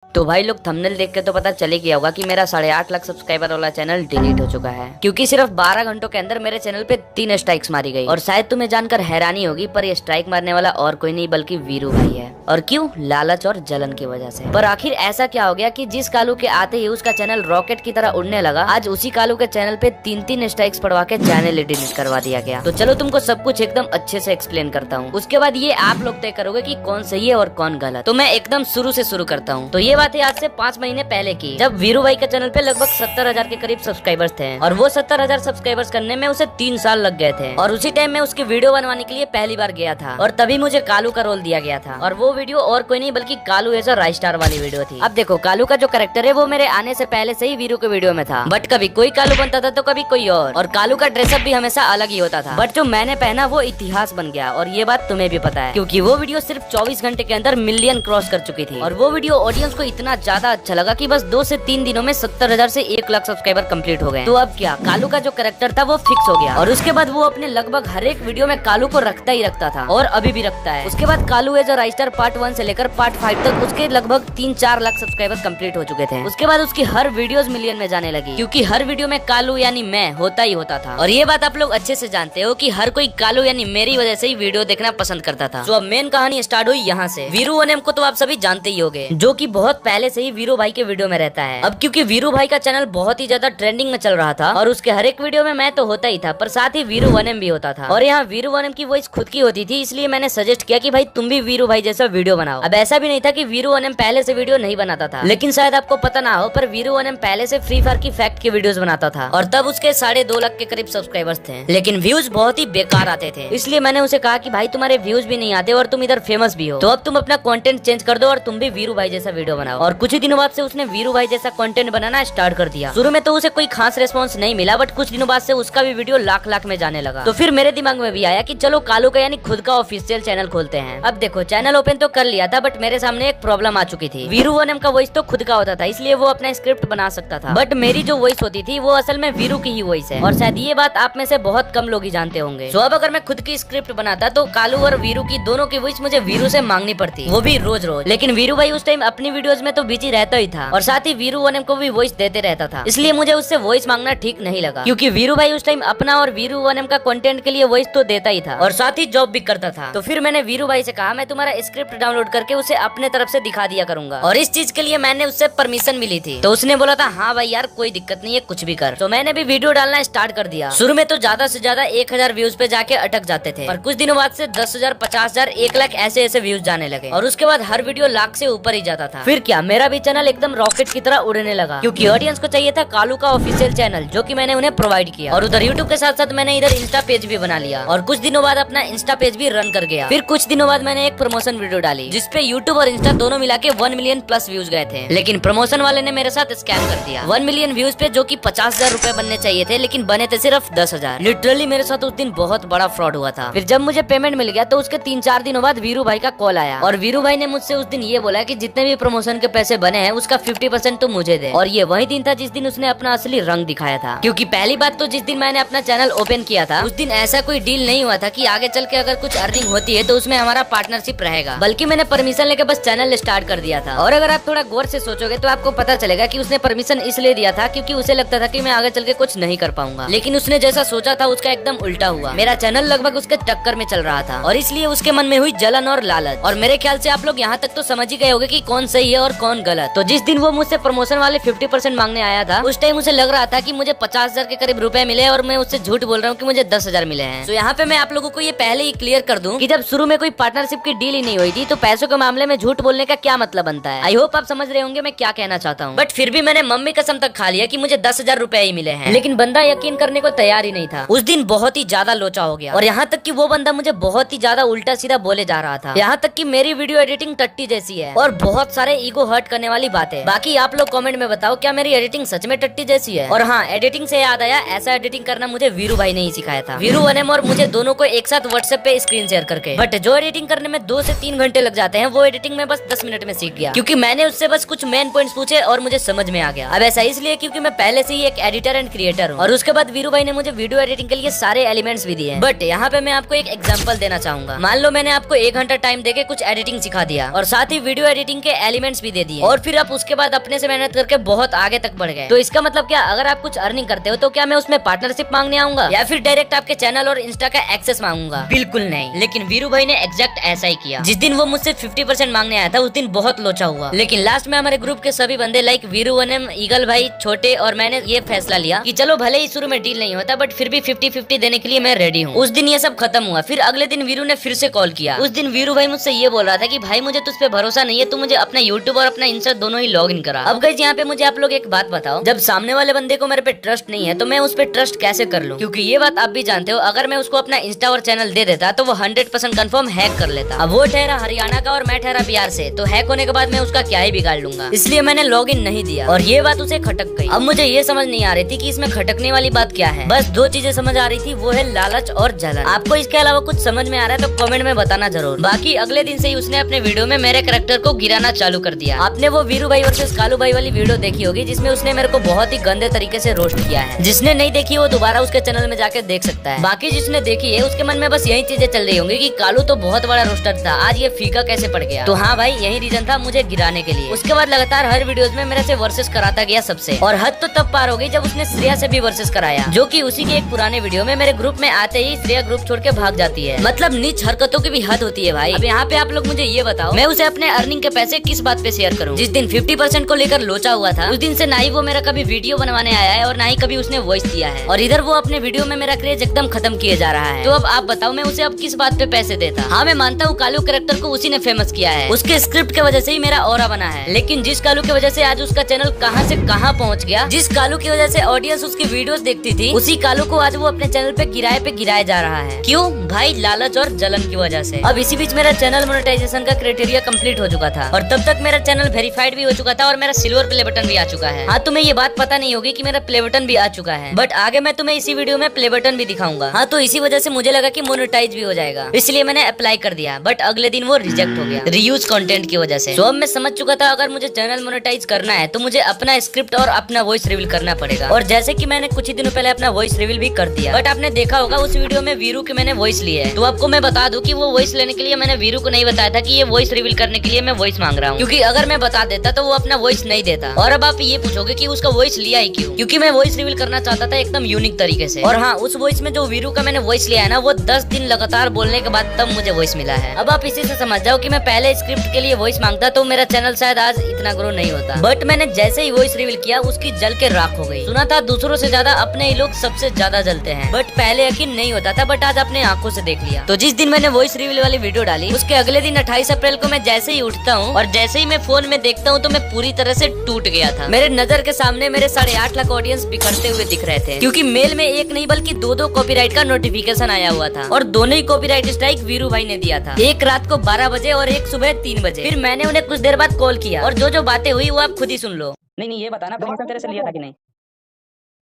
तो भाई लोग थंबनेल देख के तो पता चले गया होगा कि मेरा 8.5 लाख सब्सक्राइबर वाला चैनल डिलीट हो चुका है, क्योंकि सिर्फ 12 घंटों के अंदर मेरे चैनल पे 3 स्ट्राइक्स मारी गई। और शायद तुम्हें जानकर हैरानी होगी, पर ये स्ट्राइक मारने वाला और कोई नहीं बल्कि वीरू भाई है। और क्यों? लालच और जलन की वजह से। पर आखिर ऐसा क्या हो गया कि जिस कालू के आते ही उसका चैनल रॉकेट की तरह उड़ने लगा, आज उसी कालू के चैनल पे 3 स्ट्राइक्स पड़वा के चैनल डिलीट करवा दिया गया। तो चलो तुमको सब कुछ एकदम अच्छे से एक्सप्लेन करता हूँ, उसके बाद ये आप लोग तय करोगे कि कौन सही है और कौन गलत। तो मैं एकदम शुरू से शुरू करता हूँ। तो ये बात है आज से 5 महीने पहले की, जब वीरू भाई के चैनल पे लगभग 70,000 के करीब सब्सक्राइबर्स थे, और वो 70,000 सब्सक्राइबर्स करने में उसे 3 साल लग गए थे। और उसी टाइम में उसकी वीडियो बनवाने के लिए पहली बार गया था, और तभी मुझे कालू का रोल दिया गया था। और वो वीडियो और कोई नहीं बल्कि Kalu as a rise star वाली वीडियो थी। अब देखो, कालू का जो कैरेक्टर है वो मेरे आने से पहले से ही वीरू के वीडियो में था, बट कभी कोई कालू बनता था तो कभी कोई और कालू का ड्रेसअप भी हमेशा अलग ही होता था। बट जो मैंने पहना वो इतिहास बन गया, और ये बात तुम्हें भी पता है, क्योंकि वो वीडियो सिर्फ 24 घंटे के अंदर मिलियन क्रॉस कर चुकी थी। और वो वीडियो ऑडियंस को इतना ज्यादा अच्छा लगा कि बस 2 से 3 दिनों में 70,000 से 1 लाख सब्सक्राइबर कंप्लीट हो गए। तो अब क्या, कालू का जो कैरेक्टर था वो फिक्स हो गया, और उसके बाद वो अपने लगभग हर एक वीडियो में कालू को रखता ही रखता था, और अभी भी रखता है। उसके बाद Kalu as a rise star part 1 से लेकर पार्ट 5 तक उसके लगभग 3-4 लाख सब्सक्राइबर कंप्लीट हो चुके थे। उसके बाद उसकी हर वीडियोस मिलियन में जाने लगी, क्योंकि हर वीडियो में कालू यानी मैं होता ही होता था। और ये बात आप लोग अच्छे से जानते हो कि हर कोई कालू यानी मेरी वजह से ही वीडियो देखना पसंद करता था। तो अब मेन कहानी स्टार्ट हुई यहाँ से। वीरू वनेम को तो आप सभी जानते ही होंगे, जो कि बहुत पहले से ही वीरू भाई के वीडियो में रहता है। अब क्योंकि वीरू भाई का चैनल बहुत ही ज्यादा ट्रेंडिंग में चल रहा था, और उसके हर एक वीडियो में मैं तो होता ही था, पर साथ ही वीरू वनेम भी होता था। और यहाँ वीरू वनेम की वॉइस खुद की होती थी, इसलिए मैंने सजेस्ट किया कि भाई तुम भी वीरू भाई जैसा वीडियो बनाओ। अब ऐसा भी नहीं था कि वीरू वनेम पहले से वीडियो नहीं बनाता था, लेकिन शायद आपको पता ना हो, पर वीरू वनेम पहले से फ्री फायर की फैक्ट की वीडियोस बनाता था, और तब उसके 2.5 लाख के करीब सब्सक्राइबर्स थे, लेकिन व्यूज बहुत ही बेकार आते थे। इसलिए मैंने उसे कहा कि भाई तुम्हारे व्यूज भी नहीं आते और तुम इधर फेमस भी हो, तो अब तुम अपना कंटेंट चेंज कर दो और तुम भी वीरू भाई जैसा वीडियो बनाओ। और कुछ ही दिनों बाद से उसने वीरू भाई जैसा कंटेंट बनाना स्टार्ट कर दिया। शुरू में तो उसे कोई खास रेस्पॉन्स नहीं मिला, बट कुछ दिनों बाद से उसका भी वीडियो लाख में जाने लगा। तो फिर मेरे दिमाग में भी आया कि चलो कालू का यानी खुद का ऑफिशियल चैनल खोलते हैं। अब देखो, चैनल ओपन तो कर लिया था, बट मेरे सामने एक प्रॉब्लम आ चुकी थी। वीरू वनेम का वॉइस तो खुद का होता था, इसलिए वो अपना स्क्रिप्ट बना सकता था, बट मेरी जो वॉइस होती थी वो असल में वीरू की ही वॉइस है, और शायद ये बात आप में से बहुत कम लोग ही जानते होंगे। तो अब अगर मैं खुद की स्क्रिप्ट बनाता तो कालू और वीरू की दोनों की वॉइस मुझे वीरू से मांगनी पड़ती, वो भी रोज रोज। लेकिन वीरू भाई उस टाइम अपनी वीडियोस में तो बिजी रहता ही था, और साथ ही वीरू वनेम को भी वॉइस देते रहता था, इसलिए मुझे उससे वॉइस मांगना ठीक नहीं लगा, क्योंकि वीरू भाई उस टाइम अपना और वीरू वनेम का कंटेंट के लिए वॉइस तो देता ही था, और साथ ही जॉब भी करता था। तो फिर मैंने वीरू भाई से कहा मैं तुम्हारा स्क्रिप्ट डाउनलोड करके उसे अपने तरफ से दिखा दिया करूंगा, और इस चीज के लिए मैंने उससे परमिशन मिली थी। तो उसने बोला था हाँ भाई यार कोई दिक्कत नहीं है, कुछ भी कर। तो मैंने भी वीडियो डालना स्टार्ट कर दिया। शुरू में तो ज्यादा से ज्यादा 1,000 व्यूज पे जाके अटक जाते थे, पर कुछ दिनों बाद से 10,000, 50,000, 1 लाख ऐसे व्यूज जाने लगे, और उसके बाद हर वीडियो लाख से ऊपर ही जाता था। फिर क्या, मेरा भी चैनल एकदम रॉकेट की तरह उड़ने लगा, क्योंकि ऑडियंस को चाहिए था कालू का ऑफिशियल चैनल, जो कि मैंने उन्हें प्रोवाइड किया। और उधर यूट्यूब के साथ साथ मैंने इधर इंस्टा पेज भी बना लिया, और कुछ दिनों बाद अपना इंस्टा पेज भी रन कर गया। फिर कुछ दिनों बाद मैंने एक प्रमोशन वीडियो डाली, जिसपे यूट्यूब और इंस्टा दोनों मिला के 1 मिलियन प्लस व्यूज गए थे, लेकिन प्रमोशन वाले ने मेरे साथ स्कैम कर दिया। 1 मिलियन व्यूज पे जो कि 50,000 रुपए बनने चाहिए थे, लेकिन बने थे सिर्फ 10,000। लिटरली मेरे साथ उस दिन बहुत बड़ा फ्रॉड हुआ था। फिर जब मुझे पेमेंट मिल गया तो उसके 3-4 दिनों बाद वीरू भाई का कॉल आया, और वीरू भाई ने मुझसे उस दिन ये बोला कि जितने भी प्रमोशन के पैसे बने हैं उसका 50% तो मुझे दे। और ये वही दिन था जिस दिन उसने अपना असली रंग दिखाया था, क्योंकि पहली बात तो जिस दिन मैंने अपना चैनल ओपन किया था उस दिन ऐसा कोई डील नहीं हुआ था कि आगे चल के अगर कुछ अर्निंग होती है तो उसमें हमारा पार्टनरशिप रहेगा, बल्कि मैंने परमिशन लेके बस चैनल स्टार्ट कर दिया था। और अगर आप थोड़ा गौर से सोचोगे तो आपको पता चलेगा कि उसने परमिशन इसलिए दिया था क्योंकि उसे लगता था कि मैं आगे चल के कुछ नहीं कर पाऊंगा, लेकिन उसने जैसा सोचा था उसका एकदम उल्टा हुआ। मेरा चैनल लगभग उसके टक्कर में चल रहा था, और इसलिए उसके मन में हुई जलन और लालच। और मेरे ख्याल से आप लोग यहाँ तक तो समझ ही गए होंगे कि कौन सही है और कौन गलत। तो जिस दिन वो मुझसे प्रमोशन वाले 50% मांगने आया था, उस टाइम उसे लग रहा था कि मुझे 50,000 के करीब रुपए मिले, और मैं उससे झूठ बोल रहा हूँ कि मुझे 10,000 मिले हैं। तो यहाँ पे मैं आप लोगों को ये पहले ही क्लियर कर दूं कि जब शुरू में कोई पार्टनरशिप की डील ही नहीं हुई थी तो पैसों के मामले में झूठ बोलने का क्या मतलब बनता है। आई होप आप समझ रहे होंगे मैं क्या कहना चाहता हूँ। बट फिर भी मैंने मम्मी कसम तक खा लिया कि मुझे 10,000 रुपए ही मिले हैं, लेकिन बंदा यकीन करने को तैयार ही नहीं था। उस दिन बहुत ही ज्यादा लोचा हो गया, और यहाँ तक कि वो बंदा मुझे बहुत ही ज्यादा उल्टा सीधा बोले जा रहा था। यहाँ तक कि मेरी वीडियो एडिटिंग टट्टी जैसी है, और बहुत सारे ईगो हर्ट करने वाली बातें। बाकी आप लोग कमेंट में बताओ क्या मेरी एडिटिंग सच में टट्टी जैसी है। और हाँ, एडिटिंग से याद आया, ऐसा एडिटिंग करना मुझे वीरू भाई ने ही सिखाया था। वीरू वनेम और मुझे दोनों को एक साथ व्हाट्सएप पे स्क्रीन शेयर करके। बट जो एडिटिंग करने में 2 से 3 घंटे लग जाते हैं, वो एडिटिंग में बस 10 मिनट में सीख गया, क्योंकि मैंने उससे बस कुछ मेन पॉइंट्स पूछे और मुझे समझ में आ गया। अब ऐसा इसलिए क्योंकि मैं पहले से ही एक एडिटर एंड क्रिएटर हूँ, और उसके बाद वीरू भाई ने मुझे वीडियो एडिटिंग के लिए सारे एलिमेंट्स भी दिए। बट यहाँ पे मैं आपको एक एग्जांपल देना चाहूंगा। मान लो मैंने आपको 1 घंटा टाइम देके कुछ एडिटिंग सिखा दिया, और साथ ही वीडियो एडिटिंग के एलिमेंट पेमेंट्स भी दे दिए और फिर आप उसके बाद अपने से मेहनत करके बहुत आगे तक बढ़ गए। तो इसका मतलब क्या, अगर आप कुछ अर्निंग करते हो तो क्या मैं उसमें पार्टनरशिप मांगने आऊंगा या फिर डायरेक्ट आपके चैनल और इंस्टा का एक्सेस मांगूंगा? बिल्कुल नहीं। लेकिन वीरू भाई ने एग्जैक्ट ऐसा ही किया। जिस दिन वो मुझसे 50% मांगने आया था उस दिन बहुत लोचा हुआ, लेकिन लास्ट में हमारे ग्रुप के सभी बंदे लाइक वीरू वनम, ईगल भाई, छोटे और मैंने ये फैसला लिया कि चलो भले ही शुरू में डील नहीं होता बट फिर भी 50-50 देने के लिए मैं रेडी हूँ। उस दिन ये सब खत्म हुआ। फिर अगले दिन वीरू ने फिर से कॉल किया। उस दिन वीरू भाई मुझसे ये बोल रहा था कि भाई मुझे तुझ पे भरोसा नहीं है, तू मुझे अपना यूट्यूब और अपना इंस्टा दोनों ही लॉग इन करा। अब गाइस यहाँ पे मुझे आप लोग एक बात बताओ, जब सामने वाले बंदे को मेरे पे ट्रस्ट नहीं है तो मैं उस पे ट्रस्ट कैसे कर लूँ? क्योंकि ये बात आप भी जानते हो, अगर मैं उसको अपना इंस्टा और चैनल दे देता तो वो 100% कंफर्म हैक कर लेता। अब वो ठहरा हरियाणा का और मैं ठहरा बिहार से, तो हैक होने के बाद मैं उसका क्या ही बिगाड़ लूंगा। इसलिए मैंने लॉग इन नहीं दिया और ये बात उसे खटक गई। अब मुझे ये समझ नहीं आ रही थी कि इसमें खटकने वाली बात क्या है। बस दो चीजें समझ आ रही थी, वो है लालच और जलन। आपको इसके अलावा कुछ समझ में आ रहा है तो कमेंट में बताना जरूर। बाकी अगले दिन से ही उसने अपने वीडियो में मेरे कैरेक्टर को गिराना चालू कर दिया। आपने वो वीरू भाई वर्सेस कालू भाई वाली वीडियो देखी होगी जिसमें उसने मेरे को बहुत ही गंदे तरीके से रोस्ट किया है। जिसने नहीं देखी वो दोबारा उसके चैनल में जाके देख सकता है। बाकी जिसने देखी है उसके मन में बस यही चीजें चल रही होंगी कि कालू तो बहुत बड़ा रोस्टर था, आज ये फीका कैसे पड़ गया। तो हाँ भाई, यही रीजन था मुझे गिराने के लिए। उसके बाद लगातार हर वीडियोस में मेरे से वर्सेस कराता गया सबसे, और हद तो तब पार हो गई जब उसने श्रेया से भी वर्सेस कराया, जो कि उसी के एक पुराने वीडियो में मेरे ग्रुप में आते ही श्रेया ग्रुप छोड़ के भाग जाती है। मतलब नीच हरकतों की भी हद होती है भाई। अब यहाँ पे आप लोग मुझे ये बताओ, मैं उसे अपने अर्निंग के पैसे किस बात पे शेयर करूँ? जिस दिन 50% को लेकर लोचा हुआ था उस दिन से ना ही वो मेरा कभी वीडियो बनवाने आया है और ना ही कभी उसने वॉइस दिया है, और इधर वो अपने वीडियो में मेरा क्रेज एकदम खत्म किए जा रहा है। तो अब आप बताओ मैं उसे अब किस बात पे पैसे देता? हाँ मैं मानता हूँ कालू कैरेक्टर को उसी ने फेमस किया है, उसके स्क्रिप्ट के वजह से ही मेरा ऑरा बना है, लेकिन जिस कालू की वजह से आज उसका चैनल कहाँ से कहाँ पहुँच गया, जिस कालू की वजह से ऑडियंस उसकी वीडियोस देखती थी, उसी कालू को आज वो अपने चैनल पे गिराया जा रहा है। क्यों भाई? लालच और जलन की वजह से। अब इसी बीच मेरा चैनल मोनेटाइजेशन का क्राइटेरिया कंप्लीट हो चुका था और तब तक मेरा चैनल वेरीफाइड भी हो चुका था और मेरा सिल्वर प्ले बटन भी आ चुका है। हाँ तुम्हें ये बात पता नहीं होगी कि मेरा प्ले बटन भी आ चुका है, बट आगे मैं तुम्हें इसी वीडियो में प्ले बटन भी दिखाऊंगा। हाँ तो इसी वजह से मुझे लगा कि मोनेटाइज भी हो जाएगा, इसलिए मैंने अप्लाई कर दिया, बट अगले दिन वो रिजेक्ट हो गया रीयूज कंटेंट की वजह से। तो अब मैं समझ चुका था अगर मुझे चैनल मोनेटाइज करना है तो मुझे अपना स्क्रिप्ट और अपना वॉइस रिवील करना पड़ेगा, और जैसे कि मैंने कुछ ही दिनों पहले अपना वॉइस रिवील भी कर दिया। बट आपने देखा होगा उस वीडियो में वीरू की मैंने वॉइस ली है, तो आपको मैं बता दूं कि वो वॉइस लेने के लिए मैंने वीरू को नहीं बताया था कि ये वॉइस रिवील करने के लिए मैं वॉइस मांग रहा हूँ, क्योंकि अगर मैं बता देता तो वो अपना वॉइस नहीं देता। और अब आप ये पूछोगे कि उसका वॉइस लिया ही क्यों? क्योंकि मैं वॉइस रिवील करना चाहता था एकदम यूनिक तरीके से। और हाँ, उस वॉइस में जो वीरू का मैंने वॉइस लिया है ना, वो 10 दिन लगातार बोलने के बाद तब मुझे वॉइस मिला है। अब आप इसी से समझ जाओ कि मैं पहले स्क्रिप्ट के लिए वॉइस मांगता तो मेरा चैनल शायद आज इतना ग्रो नहीं होता, बट मैंने जैसे ही वॉइस रिवील किया उसकी जल के राख हो गई। सुना था दूसरों से ज्यादा अपने ही लोग सबसे ज्यादा जलते हैं, बट पहले यकीन नहीं होता था, बट आज अपने आंखों से देख लिया। तो जिस दिन मैंने वॉइस रिवील वाली वीडियो डाली उसके अगले दिन 28 अप्रैल को मैं जैसे ही उठता हूँ और जैसे ही मैं फोन में देखता हूँ तो मैं पूरी तरह से टूट गया था। मेरे नजर के सामने मेरे 8.5 लाख ऑडियंस बिखरते हुए दिख रहे थे, क्योंकि मेल में एक नहीं बल्कि दो कॉपीराइट का नोटिफिकेशन आया हुआ था, और दोनों ही कॉपीराइट स्ट्राइक वीरू भाई ने दिया था, एक रात को 12 बजे और एक सुबह 3 बजे। फिर मैंने उन्हें कुछ देर बाद कॉल किया और जो बातें हुई वो आप खुद ही सुन लो। नहीं ये बताना परमिशन तेरे से लिया था कि नहीं?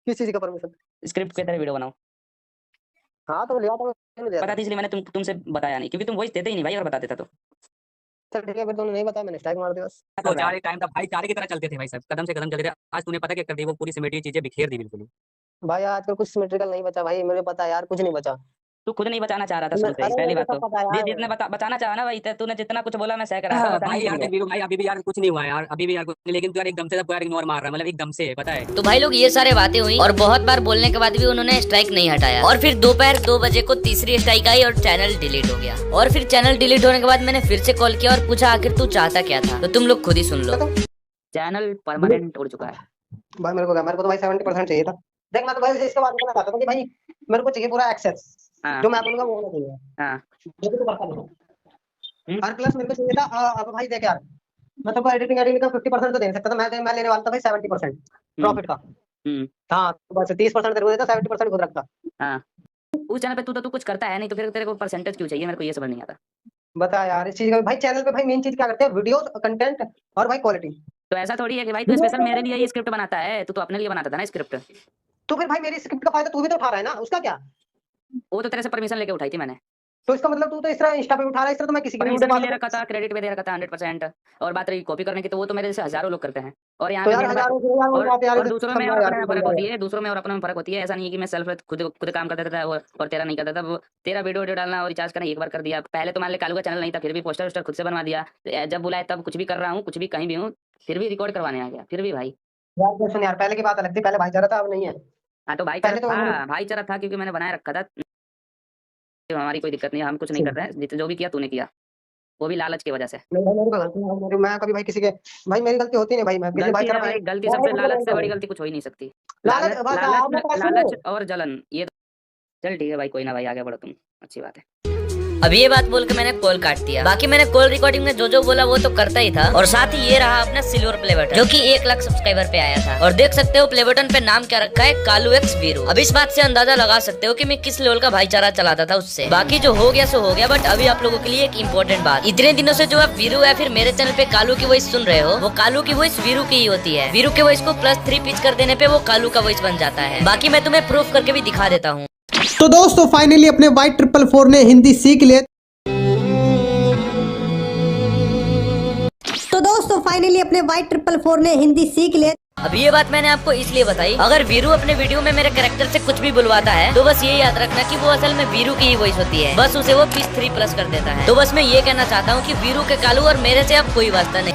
किस चीज का परमिशन? स्क्रिप्ट के तरह वीडियो बनाओ। हाँ तो लिया तो पता थी इसलिए मैंने तुमसे बताया नहीं, क्योंकि तुम वॉइस देते ही नहीं भाई, अगर बता देता तो। चल ठीक है, फिर तुमने नहीं बताया, मैंने स्ट्राइक मार दिया बस। तो चार टाइम था भाई, चारे की तरह चलते थे भाई सब, कदम से कदम चलते थे। आज तूने पता क्या कर दी? वो पूरी सिमेटी चीजें बिखेर दी बिल्कुल। भाई आजकल कुछ सिमेट्रिकल नहीं बचा भाई, मुझे पता है यार, कुछ नहीं बचा। तू खुद नहीं बचाना चाह रहा था शुरू से ही, पहली बात तो पता है जितने बचाना चाहा ना भाई, तूने जितना कुछ बोला मैं सह कर रहा था। भाई यार वीरू भाई अभी भी यार कुछ नहीं हुआ यार, अभी भी यार कुछ नहीं, लेकिन तू यार एकदम से सबको यार इग्नोर मार रहा है, मतलब एकदम से, पता है। तो भाई लोग ये सारे बातें हुई और बहुत बार बोलने के बाद भी उन्होंने स्ट्राइक नहीं हटाया, और फिर दोपहर 2 बजे को तीसरी स्ट्राइक आई और चैनल डिलीट हो गया। और फिर चैनल डिलीट होने के बाद मैंने फिर से कॉल किया और पूछा आखिर तू चाहता क्या था, तो तुम लोग खुद ही सुन लो। चैनल परमानेंट उड़ चुका है भाई। मेरे को तो भाई 70% चाहिए था। देख मैं तो भाई इसके बाद कहना चाहता था कि भाई मेरे को चाहिए पूरा एक्सेस, जो मैं बोलूंगा वो होना चाहिए। हां जो तो करता नहीं। और प्लस मेरे को चाहिए था अब भाई देख यार, मैं तो एडिटिंग का 50% तो दे सकता था, मैं लेने वाला था भाई 70% प्रॉफिट का। हाँ तो बस 30% तेरे को देता, 70% खुद रखता। हां उस चैनल पे तू कुछ करता है नहीं, तो फिर तेरे को परसेंटेज क्यों चाहिए? मेरे को ये समझ नहीं आता। बता यार इस चीज का भाई, चैनल पे भाई मेन चीज क्या करते हैं? वीडियो, कंटेंट और भाई क्वालिटी। तो ऐसा थोड़ी है कि भाई तू स्पेशल मेरे लिए ये स्क्रिप्ट बनाता है, तू तो अपने लिए बनाता था ना स्क्रिप्ट। तो फिर भाई मेरी स्क्रिप्ट का फायदा तू भी तो उठा रहा है ना, उसका क्या? वो तो तेरे से परमिशन लेके उठाई थी मैंने। तो इसका मतलब तू तो इस तरह इंस्टा पे उठा रहा है, इस तरह तो मैं किसी की परमिशन ले रखा था, क्रेडिट पे दे रखा था 100%। और बात रही कॉपी करने की, तो वो तो मेरे जैसे हजारों लोग करते हैं। और यहाँ तो पे यार मेरे पास हजारों से यार और, बात यार और दूसरों में और समझा यार अपने में तू फर्क समझा होती यार। है, दूसरों में और अपने में फर्क होती है। ऐसा नहीं है कि मैं सेल्फ खुद काम करता था और तेरा नहीं करता था। वो तेरा वीडियो डालना और रिचार्ज करना एक बार कर दिया। पहले तो मान ले कालू का चैनल नहीं था, फिर भी पोस्टर वोस्टर खुद से बनवा दिया। जब बुलाए तब कुछ भी कर रहा हूँ, कुछ भी कहीं भी हूँ, फिर भी रिकॉर्ड करवाने आ गया, फिर भी भाई। यार देख सुन यार, पहले की बात अलग थी, पहले भाईचारा था, अब नहीं है। हाँ तो भाईचारा पहले तो हम था, भाईचारा था क्योंकि मैंने बनाए रखा था। हमारी कोई दिक्कत नहीं है, हम कुछ नहीं कर रहे हैं, जो भी किया तूने किया, वो भी लालच की वजह से। नहीं भाई, मेरी गलती है, मैं कभी भाई किसी के, भाई मेरी गलती होती नहीं भाई, मैं किसी गलती भाईचारा है भाई भाई, गलती भाई सबसे, मतलब लालच नहीं से बड़ी करूँ। गलती कुछ हो ही नहीं सकती। लालच लालच बस लालच आपने पास सुनो। लालच और जलन, ये चल ठीक है भाई, कोई ना भाई, आगे बढ़ो तुम, अच्छी बात है। अब ये बात बोल के मैंने कॉल काट दिया। बाकी मैंने कॉल रिकॉर्डिंग में जो बोला वो तो करता ही था। और साथ ही ये रहा अपना सिल्वर प्ले बटन, जो कि 1 लाख सब्सक्राइबर पे आया था। और देख सकते हो प्ले बटन पे नाम क्या रखा है, कालू एक्स वीरू। अब इस बात से अंदाजा लगा सकते हो कि मैं किस लेवल का भाईचारा चलाता था उससे। बाकी जो हो गया सो हो गया, बट अभी आप लोगों के लिए एक इम्पोर्टेंट बात, इतने दिनों से जो आप वीरू या फिर मेरे चैनल पे कालू की वॉइस सुन रहे हो, वो कालू की वॉइस वीरू की ही होती है। वीरू के वॉइस को +3 पिच कर देने पे वो कालू का वॉइस बन जाता है। बाकी मैं तुम्हें प्रूफ करके भी दिखा देता हूँ। तो दोस्तों फाइनली अपने Y444 ने हिंदी सीख लिया। अब ये बात मैंने आपको इसलिए बताई, अगर वीरू अपने वीडियो में मेरे कैरेक्टर से कुछ भी बुलवाता है तो बस ये याद रखना कि वो असल में वीरू की ही वॉइस होती है, बस उसे वो 3 प्लस कर देता है। तो बस मैं ये कहना चाहता हूँ कि वीरू के कालू और मेरे से अब कोई वास्ता नहीं।